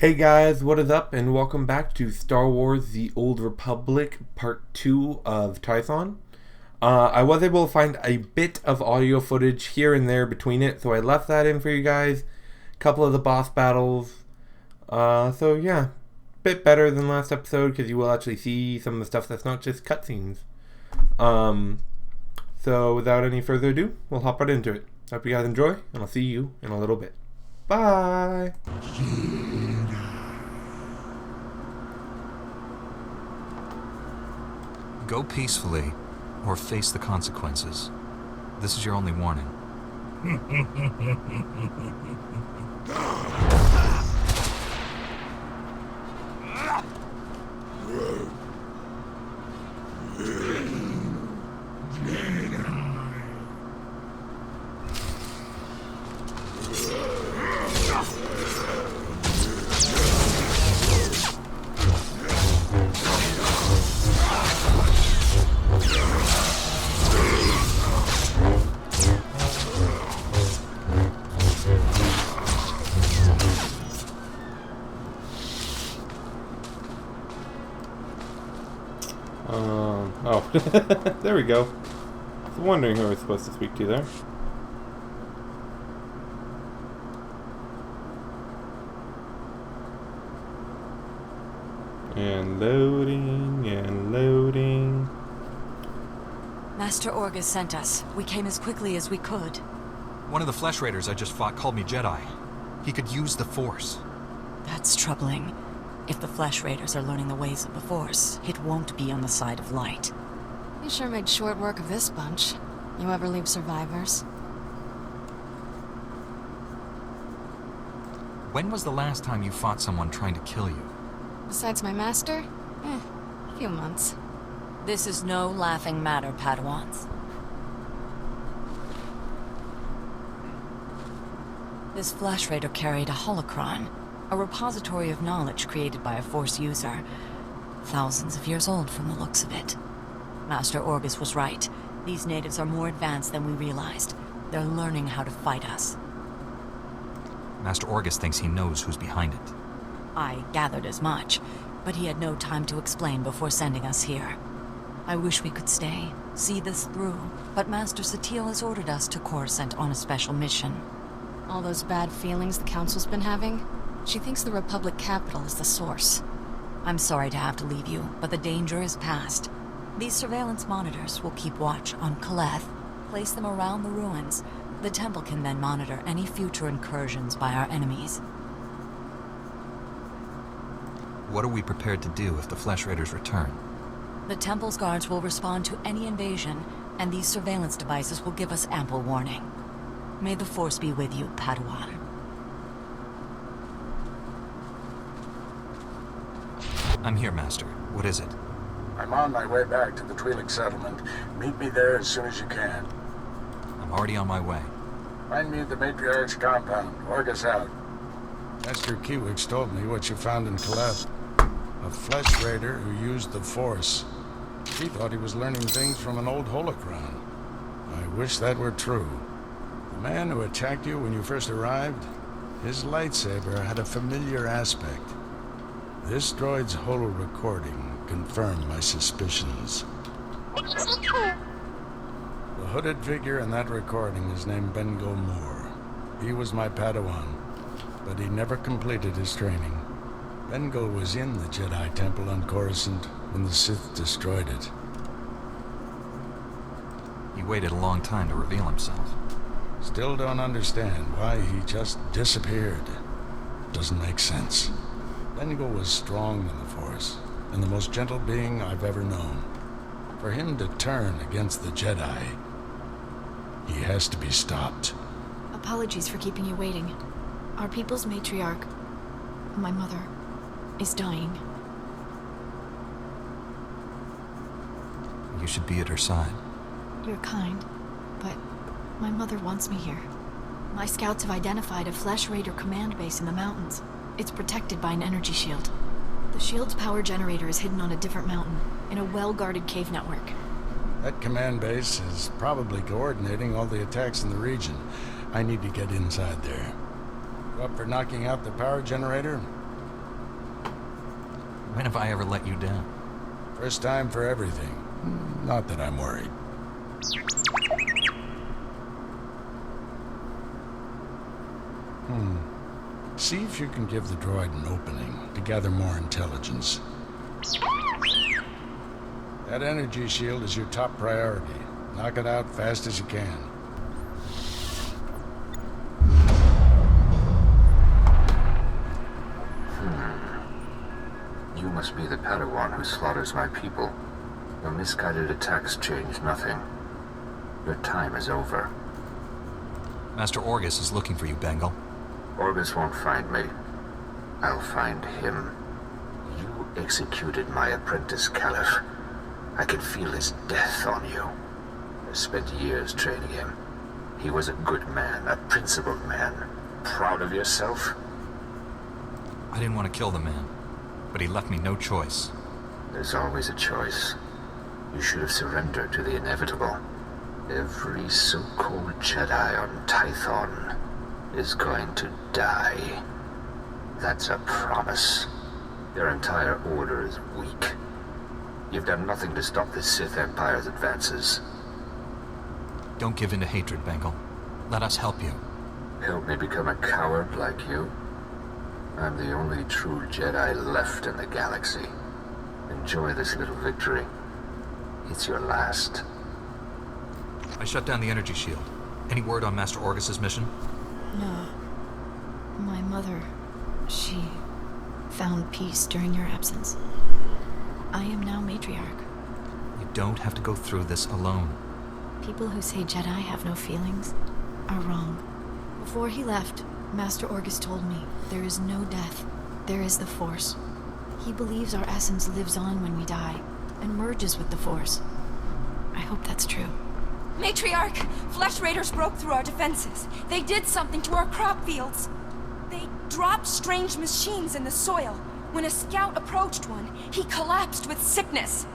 Hey guys, what is up, and welcome back to Star Wars The Old Republic Part 2 of Tython. I was able to find a bit of audio footage here and there between it, so I left that in for you guys. A couple of the boss battles. So yeah, bit better than last episode, because you will actually see some of the stuff that's not just cutscenes. So without any further ado, we'll hop right into it. Hope you guys enjoy, and I'll see you in a little bit. Bye! Go peacefully, or face the consequences. This is your only warning. There we go. I was wondering who I was supposed to speak to there. And loading. Master Orgus sent us. We came as quickly as we could. One of the Flesh Raiders I just fought called me Jedi. He could use the Force. That's troubling. If the Flesh Raiders are learning the ways of the Force, it won't be on the side of light. You sure made short work of this bunch. You ever leave survivors? When was the last time you fought someone trying to kill you? Besides my master? A few months. This is no laughing matter, Padawans. This Flesh Raider carried a holocron, a repository of knowledge created by a Force user. Thousands of years old from the looks of it. Master Orgus was right. These natives are more advanced than we realized. They're learning how to fight us. Master Orgus thinks he knows who's behind it. I gathered as much, but he had no time to explain before sending us here. I wish we could stay, see this through, but Master SWTOR has ordered us to Coruscant on a special mission. All those bad feelings the Council's been having? She thinks the Republic capital is the source. I'm sorry to have to leave you, but the danger is past. These surveillance monitors will keep watch on Kaleth, place them around the ruins. The temple can then monitor any future incursions by our enemies. What are we prepared to do if the Flesh Raiders return? The temple's guards will respond to any invasion, and these surveillance devices will give us ample warning. May the Force be with you, Padawan. I'm here, Master. What is it? I'm on my way back to the Twi'lek settlement. Meet me there as soon as you can. I'm already on my way. Find me at the Matriarch's compound. Orgus out. Master Kiwix told me what you found in Kaleth. A Flesh Raider who used the Force. He thought he was learning things from an old holocron. I wish that were true. The man who attacked you when you first arrived, his lightsaber had a familiar aspect. This droid's holo recording confirmed my suspicions. The hooded figure in that recording is named Bengo Moore. He was my Padawan, but he never completed his training. Bengo was in the Jedi Temple on Coruscant when the Sith destroyed it. He waited a long time to reveal himself. Still don't understand why he just disappeared. Doesn't make sense. Bengo was strong in the Force, and the most gentle being I've ever known. For him to turn against the Jedi, he has to be stopped. Apologies for keeping you waiting. Our people's matriarch, my mother, is dying. You should be at her side. You're kind, but my mother wants me here. My scouts have identified a Flesh Raider command base in the mountains. It's protected by an energy shield. The shield's power generator is hidden on a different mountain, in a well-guarded cave network. That command base is probably coordinating all the attacks in the region. I need to get inside there. You up for knocking out the power generator? When have I ever let you down? First time for everything. Not that I'm worried. See if you can give the droid an opening to gather more intelligence. That energy shield is your top priority. Knock it out fast as you can. You must be the Padawan who slaughters my people. Your misguided attacks change nothing. Your time is over. Master Orgus is looking for you, Bengal. Orgus won't find me. I'll find him. You executed my apprentice, Caliph. I can feel his death on you. I spent years training him. He was a good man, a principled man. Proud of yourself? I didn't want to kill the man, but he left me no choice. There's always a choice. You should have surrendered to the inevitable. Every so-called Jedi on Tython is going to die. That's a promise. Your entire order is weak. You've done nothing to stop the Sith Empire's advances. Don't give in to hatred, Bengal. Let us help you. Help me become a coward like you? I'm the only true Jedi left in the galaxy. Enjoy this little victory. It's your last. I shut down the energy shield. Any word on Master Orgus's mission? No. My mother, she found peace during your absence. I am now matriarch. You don't have to go through this alone. People who say Jedi have no feelings are wrong. Before he left, Master Orgus told me there is no death. There is the Force. He believes our essence lives on when we die and merges with the Force. I hope that's true. Matriarch! Flesh Raiders broke through our defenses. They did something to our crop fields. They dropped strange machines in the soil. When a scout approached one, he collapsed with sickness.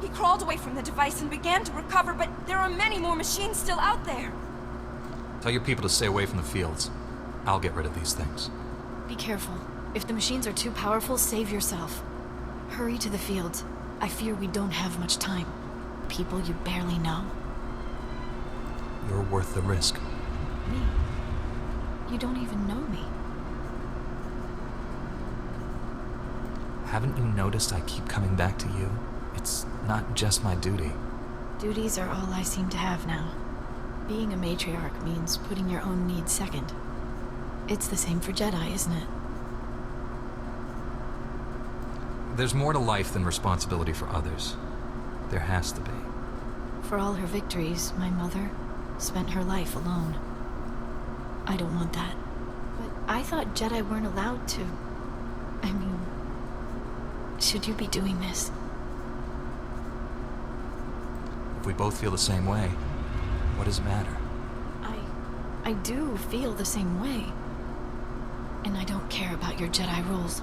He crawled away from the device and began to recover, but there are many more machines still out there. Tell your people to stay away from the fields. I'll get rid of these things. Be careful. If the machines are too powerful, save yourself. Hurry to the fields. I fear we don't have much time. People you barely know. You're worth the risk. Me? You don't even know me. Haven't you noticed I keep coming back to you? It's not just my duty. Duties are all I seem to have now. Being a matriarch means putting your own needs second. It's the same for Jedi, isn't it? There's more to life than responsibility for others. There has to be. For all her victories, my mother spent her life alone. I don't want that. But I thought Jedi weren't allowed to... I mean... Should you be doing this? If we both feel the same way, what does it matter? I do feel the same way. And I don't care about your Jedi rules.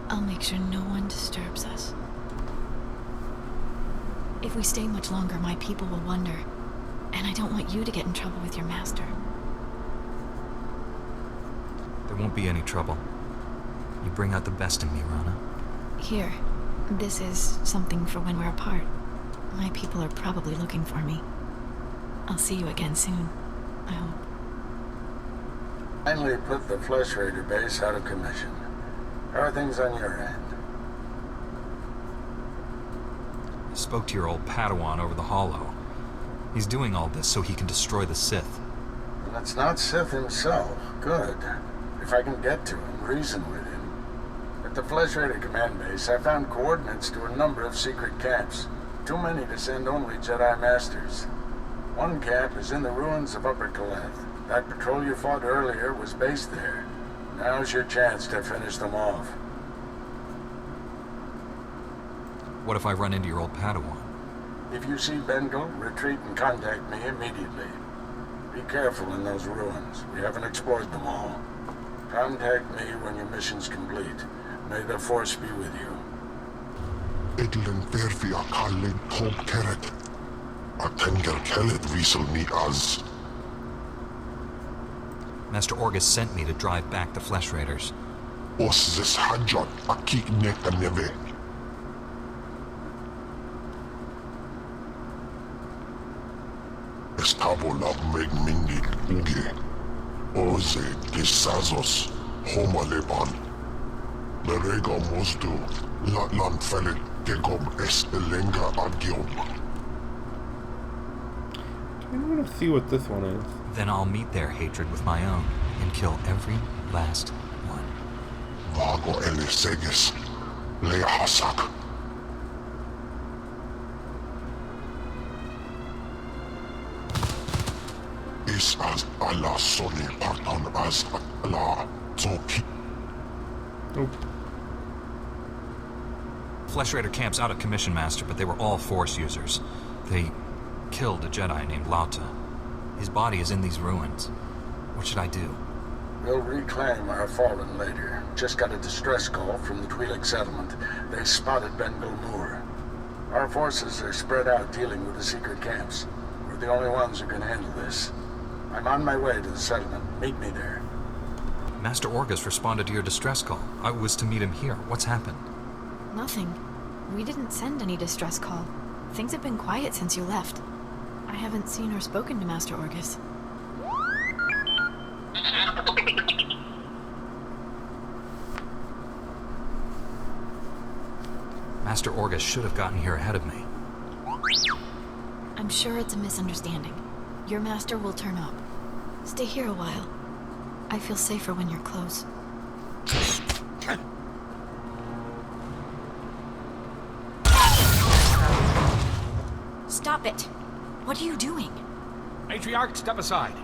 I'll make sure no one disturbs us. If we stay much longer, my people will wonder. And I don't want you to get in trouble with your master. There won't be any trouble. You bring out the best in me, Rana. Here. This is something for when we're apart. My people are probably looking for me. I'll see you again soon, I hope. Finally put the Flesh Raider base out of commission. How are things on your end? I spoke to your old Padawan over the Hollow. He's doing all this so he can destroy the Sith. And it's not Sith himself. Good. If I can get to him, reason with him. At the Flesh Raider command base, I found coordinates to a number of secret camps. Too many to send only Jedi Masters. One camp is in the ruins of Upper Kaleth. That patrol you fought earlier was based there. Now's your chance to finish them off. What if I run into your old Padawan? If you see Bengal, retreat and contact me immediately. Be careful in those ruins. We haven't explored them all. Contact me when your mission's complete. May the Force be with you. Idlen verfi a kallin tom keret. A tenger kellet visel ni az. Master Orgus sent me to drive back the Flesh Raiders. Os zes hajat akik neka neve. Estavo la megmindi uge. Oze gesazos homaleban. Berega mosdu latlan felet gegom estelenga agiom. I want to see what this one is. Then I'll meet their hatred with my own and kill every last one. Vago eleseges. Lea hasak. Is as Allah soni parton as Allah zoki. Nope. Flesh Raider camp's out of commission, Master, but they were all Force users. They killed a Jedi named Lauta. His body is in these ruins. What should I do? We'll reclaim our fallen later. Just got a distress call from the Twi'lek settlement. They spotted Bengal Moor. Our forces are spread out dealing with the secret camps. We're the only ones who can handle this. I'm on my way to the settlement. Meet me there. Master Orgus responded to your distress call. I was to meet him here. What's happened? Nothing. We didn't send any distress call. Things have been quiet since you left. I haven't seen or spoken to Master Orgus. Master Orgus should have gotten here ahead of me. I'm sure it's a misunderstanding. Your master will turn up. Stay here a while. I feel safer when you're close. Stop it! What are you doing? Matriarch, step aside.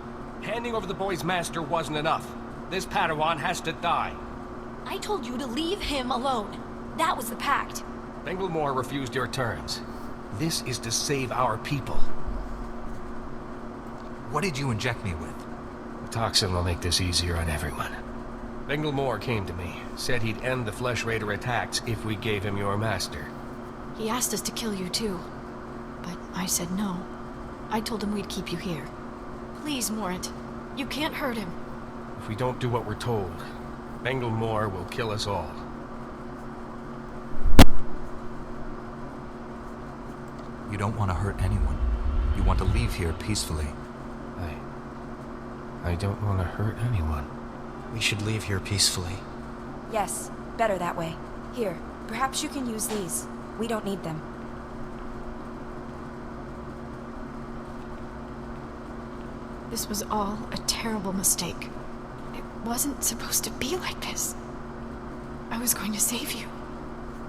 Handing over the boy's master wasn't enough. This Padawan has to die. I told you to leave him alone. That was the pact. Bengal Moor refused your terms. This is to save our people. What did you inject me with? The toxin will make this easier on everyone. Bengal Moor came to me, said he'd end the Flesh Raider attacks if we gave him your master. He asked us to kill you too. But I said no. I told him we'd keep you here. Please, Morant. You can't hurt him. If we don't do what we're told, Bengal Moor will kill us all. You don't want to hurt anyone. You want to leave here peacefully. I don't want to hurt anyone. We should leave here peacefully. Yes, better that way. Here, perhaps you can use these. We don't need them. This was all a terrible mistake. It wasn't supposed to be like this. I was going to save you.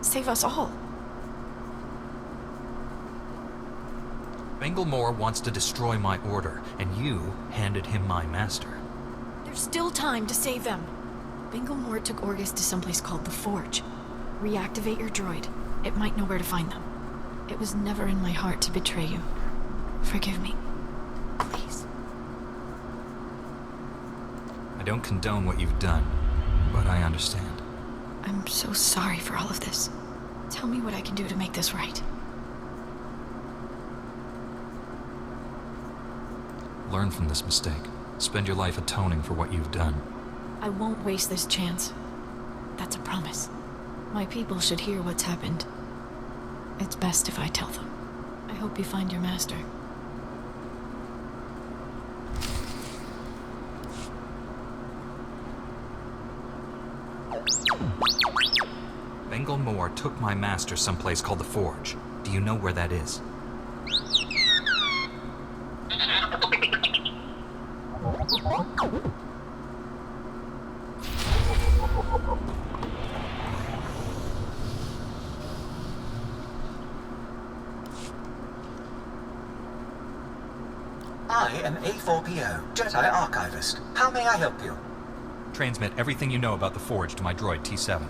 Save us all. Bengal Moor wants to destroy my order, and you handed him my master. There's still time to save them. Bengal Moor took Orgus to someplace called the Forge. Reactivate your droid. It might know where to find them. It was never in my heart to betray you. Forgive me. Please. I don't condone what you've done, but I understand. I'm so sorry for all of this. Tell me what I can do to make this right. Learn from this mistake. Spend your life atoning for what you've done. I won't waste this chance. That's a promise. My people should hear what's happened. It's best if I tell them. I hope you find your master. Bengal Moor took my master someplace called the Forge. Do you know where that is? I am A4PO, Jedi Archivist. How may I help you? Transmit everything you know about the Forge to my droid T7.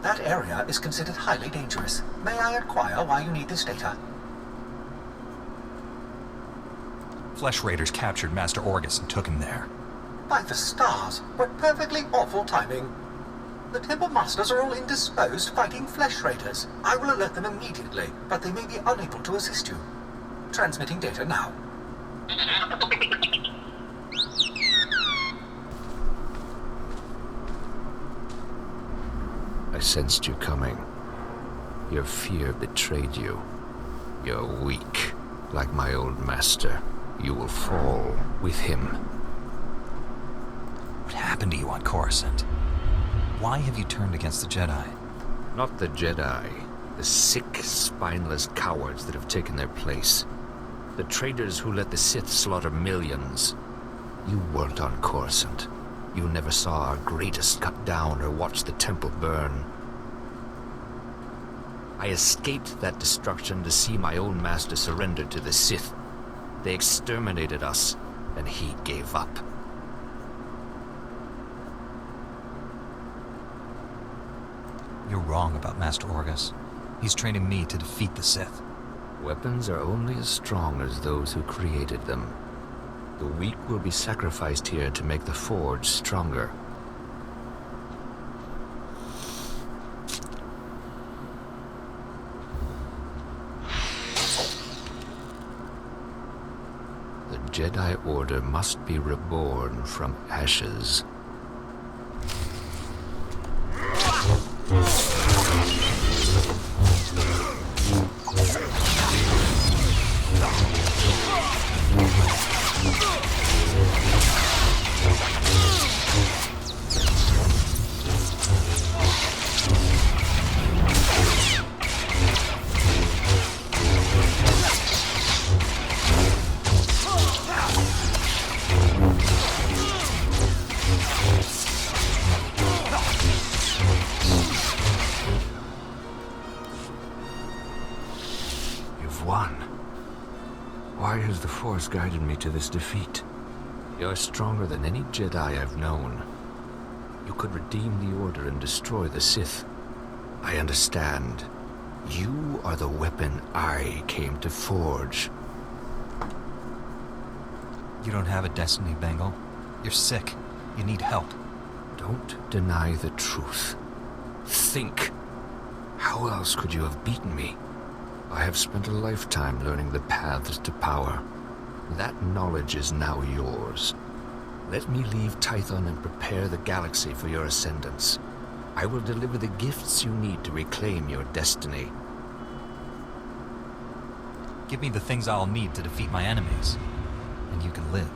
That area is considered highly dangerous. May I inquire why you need this data? Flesh Raiders captured Master Orgus and took him there. By the stars, what perfectly awful timing. The Temple Masters are all indisposed fighting Flesh Raiders. I will alert them immediately, but they may be unable to assist you. Transmitting data now. sensed you coming. Your fear betrayed you. You're weak. Like my old master, you will fall with him. What happened to you on Coruscant? Why have you turned against the Jedi? Not the Jedi. The sick, spineless cowards that have taken their place. The traitors who let the Sith slaughter millions. You weren't on Coruscant. You never saw our greatest cut down or watched the temple burn. I escaped that destruction to see my own master surrender to the Sith. They exterminated us, and he gave up. You're wrong about Master Orgus. He's training me to defeat the Sith. Weapons are only as strong as those who created them. The weak will be sacrificed here to make the Forge stronger. The Jedi Order must be reborn from ashes. Won. Why has the Force guided me to this defeat? You're stronger than any Jedi I've known. You could redeem the Order and destroy the Sith. I understand. You are the weapon I came to forge. You don't have a destiny, Bengal. You're sick. You need help. Don't deny the truth. Think. How else could you have beaten me? I have spent a lifetime learning the paths to power. That knowledge is now yours. Let me leave Tython and prepare the galaxy for your ascendance. I will deliver the gifts you need to reclaim your destiny. Give me the things I'll need to defeat my enemies, and you can live.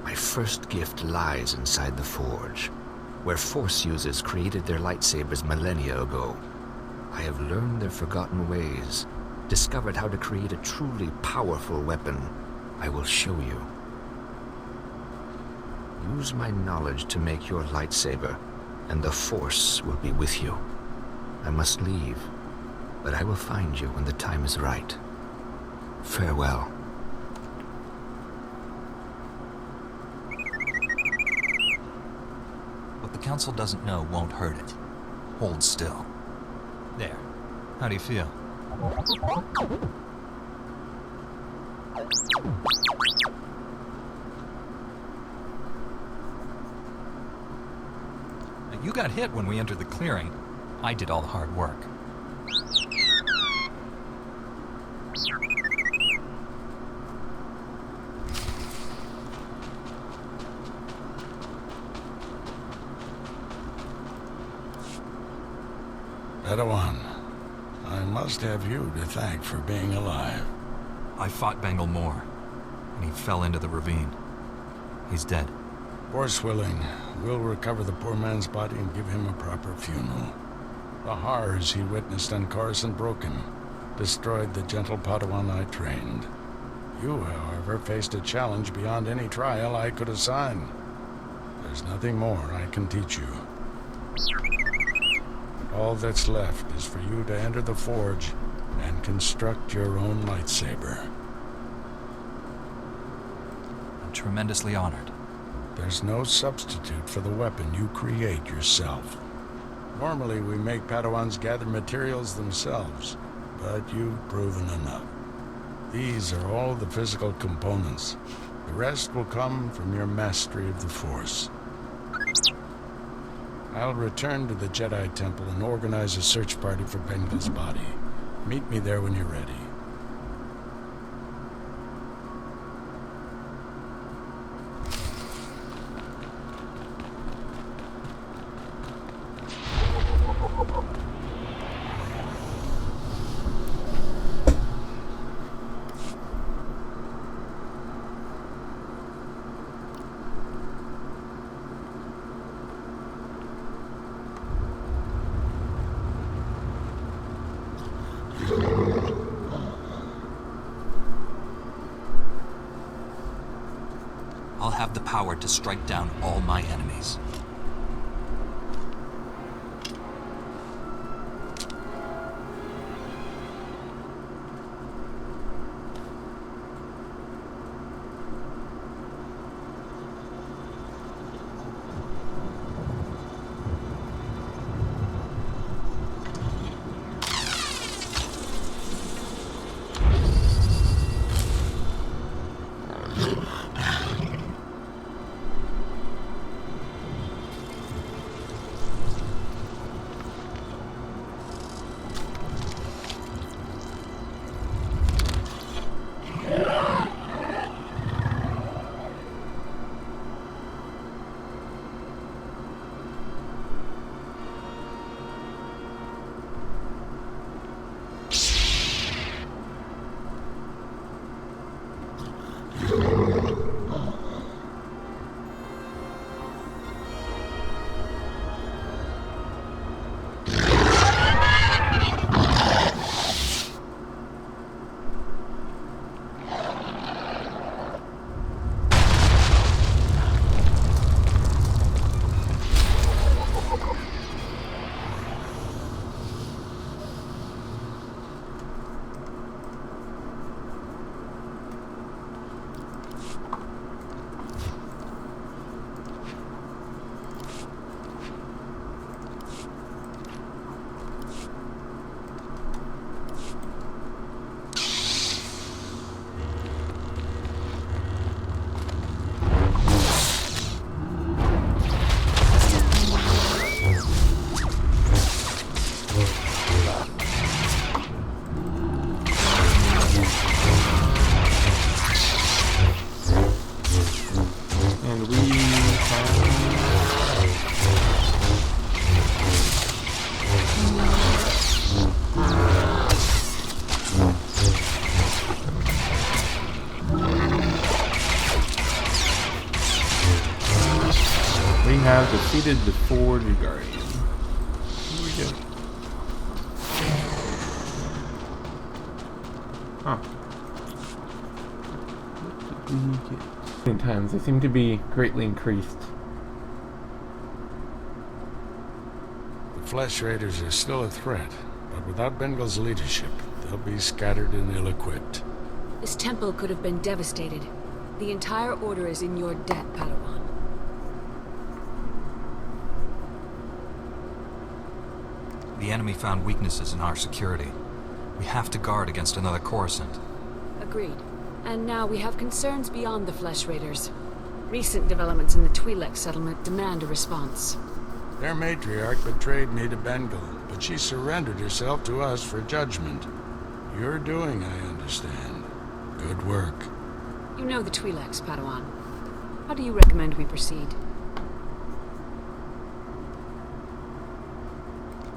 My first gift lies inside the Forge, where Force users created their lightsabers millennia ago. I have learned their forgotten ways, discovered how to create a truly powerful weapon. I will show you. Use my knowledge to make your lightsaber, and the Force will be with you. I must leave, but I will find you when the time is right. Farewell. What the Council doesn't know won't hurt it. Hold still. There. How do you feel? Now, you got hit when we entered the clearing. I did all the hard work. Padawan, I must have you to thank for being alive. I fought Bengal Moore, and he fell into the ravine. He's dead. Force willing, we'll recover the poor man's body and give him a proper funeral. The horrors he witnessed on Coruscant broke him, destroyed the gentle Padawan I trained. You, however, faced a challenge beyond any trial I could assign. There's nothing more I can teach you. All that's left is for you to enter the Forge and construct your own lightsaber. I'm tremendously honored. There's no substitute for the weapon you create yourself. Normally we make Padawans gather materials themselves, but you've proven enough. These are all the physical components. The rest will come from your mastery of the Force. I'll return to the Jedi Temple and organize a search party for Bengal's body. Meet me there when you're ready. I'll have the power to strike down all my enemies. Have defeated the Forge Guardian. Here we go. Huh. What did we get? Many times they seem to be greatly increased. The Flesh Raiders are still a threat, but without Bengal's leadership, they'll be scattered and ill-equipped. This temple could have been devastated. The entire order is in your debt, Padawan. The enemy found weaknesses in our security. We have to guard against another Coruscant. Agreed. And now we have concerns beyond the Flesh Raiders. Recent developments in the Twi'lek settlement demand a response. Their matriarch betrayed me to Bengal, but she surrendered herself to us for judgment. You're doing, I understand. Good work. You know the Twi'leks, Padawan. How do you recommend we proceed?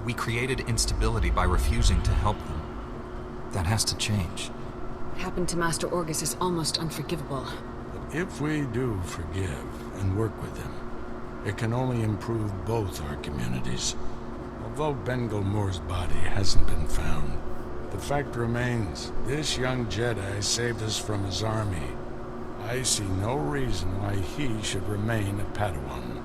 We created instability by refusing to help them. That has to change. What happened to Master Orgus is almost unforgivable. But if we do forgive and work with him, it can only improve both our communities. Although Bengal Moore's body hasn't been found, the fact remains, this young Jedi saved us from his army. I see no reason why he should remain a Padawan.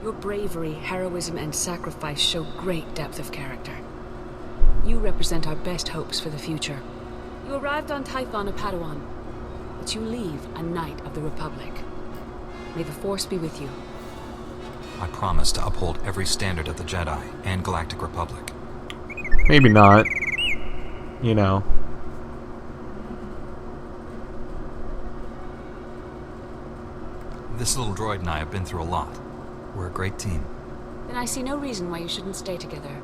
Your bravery, heroism, and sacrifice show great depth of character. You represent our best hopes for the future. You arrived on Tython a Padawan, but you leave a Knight of the Republic. May the Force be with you. I promise to uphold every standard of the Jedi and Galactic Republic. Maybe not. You know. This little droid and I have been through a lot. We're a great team. Then I see no reason why you shouldn't stay together.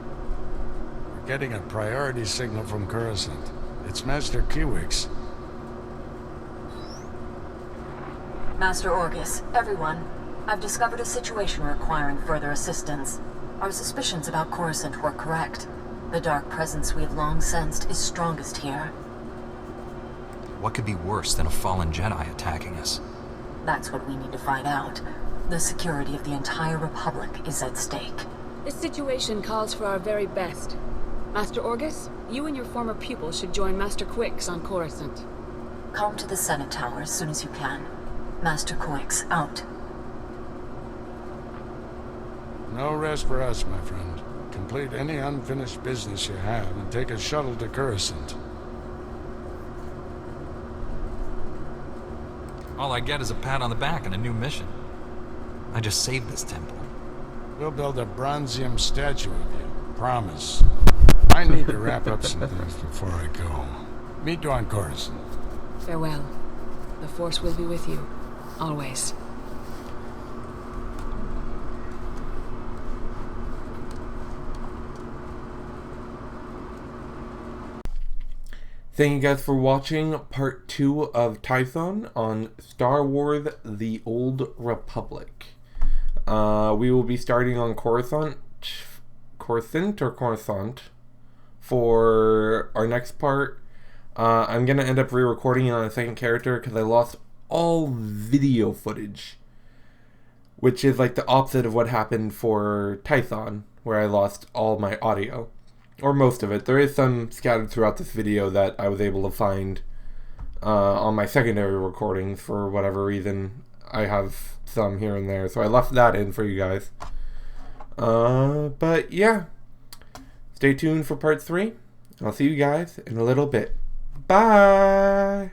We're getting a priority signal from Coruscant. It's Master Kiwix. Master Orgus, everyone. I've discovered a situation requiring further assistance. Our suspicions about Coruscant were correct. The dark presence we have long sensed is strongest here. What could be worse than a fallen Jedi attacking us? That's what we need to find out. The security of the entire Republic is at stake. This situation calls for our very best. Master Orgus, you and your former pupil should join Master Quix on Coruscant. Come to the Senate Tower as soon as you can. Master Coix, out. No rest for us, my friend. Complete any unfinished business you have and take a shuttle to Coruscant. All I get is a pat on the back and a new mission. I just saved this temple. We'll build a bronzium statue of you. Promise. I need to wrap up some things before I go. Meet you on Coruscant. Farewell. The Force will be with you. Always. Thank you guys for watching part 2 of Tython on Star Wars The Old Republic. We will be starting on Coruscant for our next part. I'm going to end up re-recording on a second character because I lost all video footage, which is like the opposite of what happened for Tython, where I lost all my audio. Or most of it. There is some scattered throughout this video that I was able to find on my secondary recordings for whatever reason. I have some here and there, so I left that in for you guys. But yeah, stay tuned for part 3. I'll see you guys in a little bit. Bye!